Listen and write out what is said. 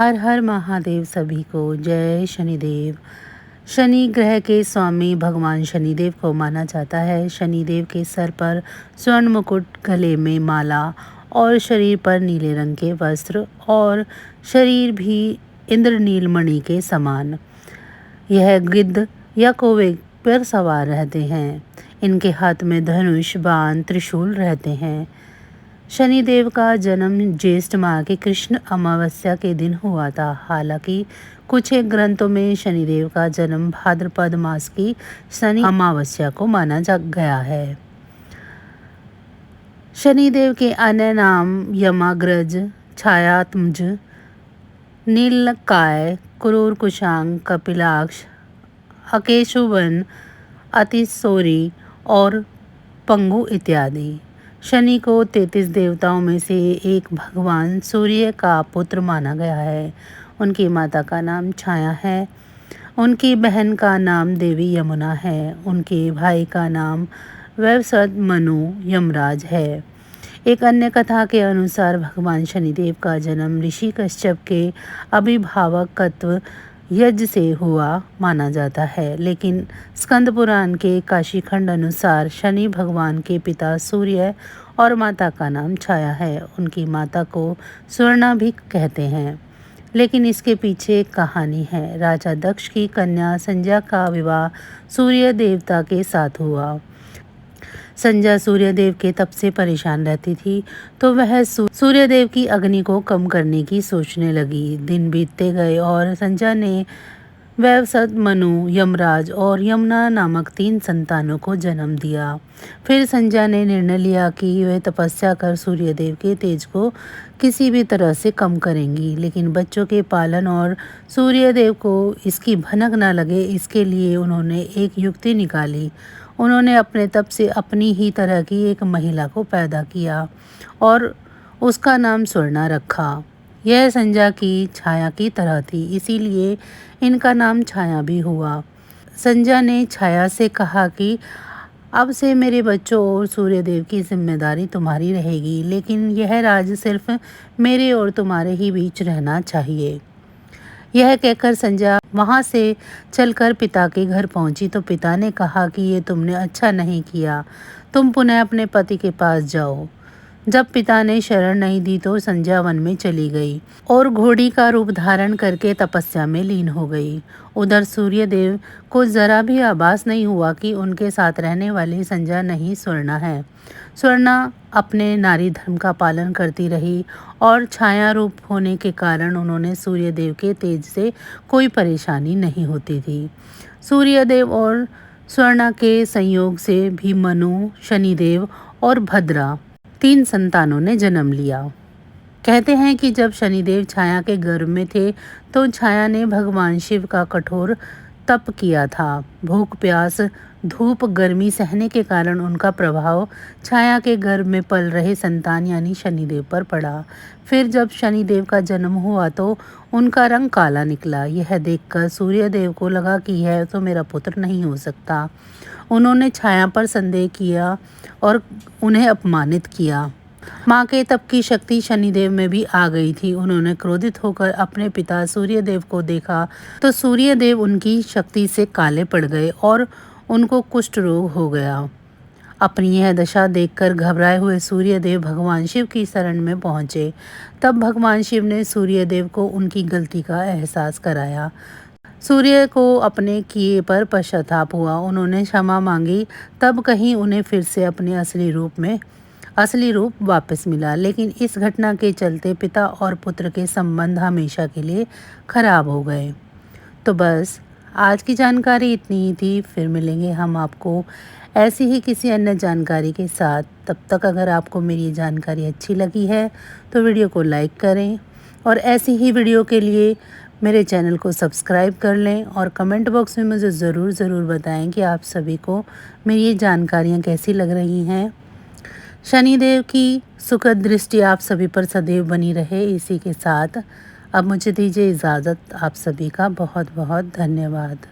हर हर महादेव सभी को जय शनिदेव। शनि ग्रह के स्वामी भगवान शनिदेव को माना जाता है। शनिदेव के सर पर स्वर्ण मुकुट, गले में माला और शरीर पर नीले रंग के वस्त्र और शरीर भी इंद्रनील मणि के समान। यह गिद्ध या कौवे पर सवार रहते हैं। इनके हाथ में धनुष, बाण, त्रिशूल रहते हैं। शनिदेव का जन्म ज्येष्ठ माह की कृष्ण अमावस्या के दिन हुआ था। हालांकि कुछ एक ग्रंथों में शनिदेव का जन्म भाद्रपद मास की शनि अमावस्या को माना जा गया है। शनिदेव के अन्य नाम यमाग्रज, छायात्मज, नीलकाय, क्रूर कुशांग, कपिलाक्ष, अकेशुवन, अतिसोरी और पंगु इत्यादि। शनि को 33 देवताओं में से एक भगवान सूर्य का पुत्र माना गया है। उनकी माता का नाम छाया है। उनकी बहन का नाम देवी यमुना है। उनके भाई का नाम वैवस्वत मनु यमराज है। एक अन्य कथा के अनुसार भगवान शनिदेव का जन्म ऋषि कश्यप के अभिभावकत्व यज्ञ से हुआ माना जाता है, लेकिन स्कंद पुराण के काशीखंड अनुसार शनि भगवान के पिता सूर्य और माता का नाम छाया है। उनकी माता को स्वर्णा भी कहते हैं, लेकिन इसके पीछे एक कहानी है। राजा दक्ष की कन्या संज्ञा का विवाह सूर्य देवता के साथ हुआ। संज्ञा सूर्यदेव के तप से परेशान रहती थी, तो वह सूर्यदेव की अग्नि को कम करने की सोचने लगी। दिन बीतते गए और संज्ञा ने वैवस्वत, मनु, यमराज और यमुना नामक 3 संतानों को जन्म दिया। फिर संज्ञा ने निर्णय लिया कि वह तपस्या कर सूर्यदेव के तेज को किसी भी तरह से कम करेंगी, लेकिन बच्चों के पालन और सूर्यदेव को इसकी भनक न लगे, इसके लिए उन्होंने एक युक्ति निकाली। उन्होंने अपने तप से अपनी ही तरह की एक महिला को पैदा किया और उसका नाम स्वर्णा रखा। यह संज्ञा की छाया की तरह थी, इसीलिए इनका नाम छाया भी हुआ। संज्ञा ने छाया से कहा कि अब से मेरे बच्चों और सूर्यदेव की जिम्मेदारी तुम्हारी रहेगी, लेकिन यह राज सिर्फ मेरे और तुम्हारे ही बीच रहना चाहिए। यह कहकर संज्ञा वहां से चलकर पिता के घर पहुंची, तो पिता ने कहा कि ये तुमने अच्छा नहीं किया, तुम पुनः अपने पति के पास जाओ। जब पिता ने शरण नहीं दी तो संज्ञा वन में चली गई और घोड़ी का रूप धारण करके तपस्या में लीन हो गई। उधर सूर्यदेव को जरा भी आभास नहीं हुआ कि उनके साथ रहने वाली संज्ञा नहीं स्वर्णा है। स्वर्णा अपने नारी धर्म का पालन करती रही और छाया रूप होने के कारण उन्होंने सूर्यदेव के तेज से कोई परेशानी नहीं होती थी। सूर्यदेव और स्वर्णा के संयोग से भी मनु, शनिदेव और भद्रा 3 संतानों ने जन्म लिया। कहते हैं कि जब शनिदेव छाया के गर्भ में थे तो छाया ने भगवान शिव का कठोर तप किया था। भूख, प्यास, धूप, गर्मी सहने के कारण उनका प्रभाव छाया के गर्भ में पल रहे संतान यानी शनिदेव पर पड़ा। फिर जब शनिदेव का जन्म हुआ तो उनका रंग काला निकला। यह देखकर सूर्यदेव को लगा कि यह तो मेरा पुत्र नहीं हो सकता। उन्होंने छाया पर संदेह किया और उन्हें अपमानित किया। माँ के तप की शक्ति शनिदेव में भी आ गई थी। उन्होंने क्रोधित होकर अपने पिता सूर्यदेव को देखा तो सूर्यदेव उनकी शक्ति से काले पड़ गए और उनको कुष्ठ रोग हो गया। अपनी यह दशा देखकर घबराए हुए सूर्यदेव भगवान शिव की शरण में पहुंचे। तब भगवान शिव ने सूर्यदेव को उनकी गलती का एहसास कराया। सूर्य को अपने किए पर पश्चाताप हुआ। उन्होंने क्षमा मांगी, तब कहीं उन्हें फिर से अपने असली रूप वापस मिला। लेकिन इस घटना के चलते पिता और पुत्र के संबंध हमेशा के लिए खराब हो गए। तो बस आज की जानकारी इतनी ही थी। फिर मिलेंगे हम आपको ऐसी ही किसी अन्य जानकारी के साथ। तब तक अगर आपको मेरी ये जानकारी अच्छी लगी है तो वीडियो को लाइक करें और ऐसी ही वीडियो के लिए मेरे चैनल को सब्सक्राइब कर लें और कमेंट बॉक्स में मुझे ज़रूर बताएं कि आप सभी को मेरी ये जानकारियाँ कैसी लग रही हैं। शनिदेव की सुखद दृष्टि आप सभी पर सदैव बनी रहे। इसी के साथ अब मुझे दीजिए इजाज़त। आप सभी का बहुत बहुत धन्यवाद।